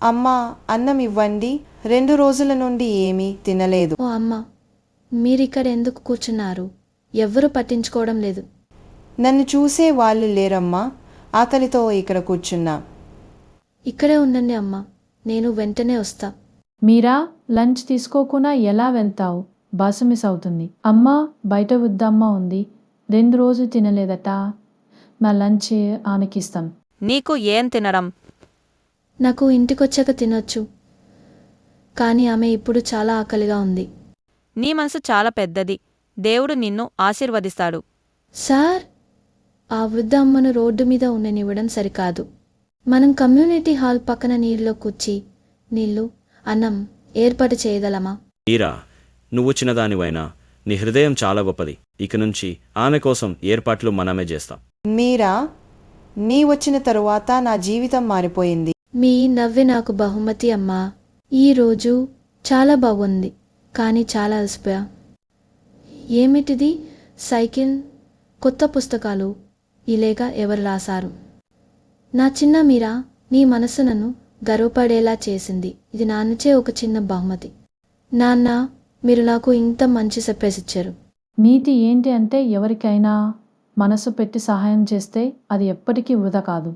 అమ్మా, అన్నం ఇవ్వండి. 2 రోజుల నుండి ఏమీ తినలేదు. ఓ అమ్మ, మీరిక్కడ ఎందుకు కూర్చున్నారు? ఎవ్వరూ పట్టించుకోవడం లేదు. నన్ను చూసే వాళ్ళు లేరమ్మా. ఆకలితో ఇక్కడ కూర్చున్నా. ఇక్కడే ఉండండి అమ్మా, నేను వెంటనే వస్తా. మీరా, లంచ్ తీసుకోకుండా ఎలా వెళ్తావు? బస్సు మిస్ అవుతుంది. అమ్మా, బయట వద్దమ్మ ఉంది. 2 రోజులు తినలేదట. నా లంచ్ ఆనకిస్తాను. నీకు ఏం తినడం? నాకు ఇంటికొచ్చాక తినొచ్చు, కానీ ఆమె ఇప్పుడు చాలా ఆకలిగా ఉంది. నీ మనసు చాలా పెద్దది. దేవుడు నిన్ను ఆశీర్వదిస్తాడు. సార్, ఆ వృద్ధ అమ్మను రోడ్డు మీద ఉండనివ్వడం సరికాదు. మనం కమ్యూనిటీ హాల్ పక్కన నీళ్ళలో కూర్చి నీళ్ళు, అన్నం ఏర్పాటు చేయగలమా? మీరా, నువ్వు చిన్నదానివైనా నీ హృదయం చాలా గొప్పది. ఇక నుంచి ఆమె కోసం ఏర్పాట్లు మనమే చేస్తాం. మీరా, నీ వచ్చిన తరువాత నా జీవితం మారిపోయింది. మీ నవ్వే నాకు బహుమతి అమ్మా. ఈరోజు చాలా బాగుంది, కానీ చాలా అలసిపోయా. ఏమిటిది? సైకిల్, కొత్త పుస్తకాలు, ఈ లేఖ ఎవరు రాశారు? నా చిన్న మీరా, నీ మనసు నన్ను గర్వపడేలా చేసింది. ఇది నాన్నచే ఒక చిన్న బహుమతి. నాన్న, మీరు నాకు ఇంత మంచి సర్ప్రైజ్ ఇచ్చారు. నీతి ఏంటి అంటే, ఎవరికైనా మనసు పెట్టి సహాయం చేస్తే అది ఎప్పటికీ వృధా కాదు.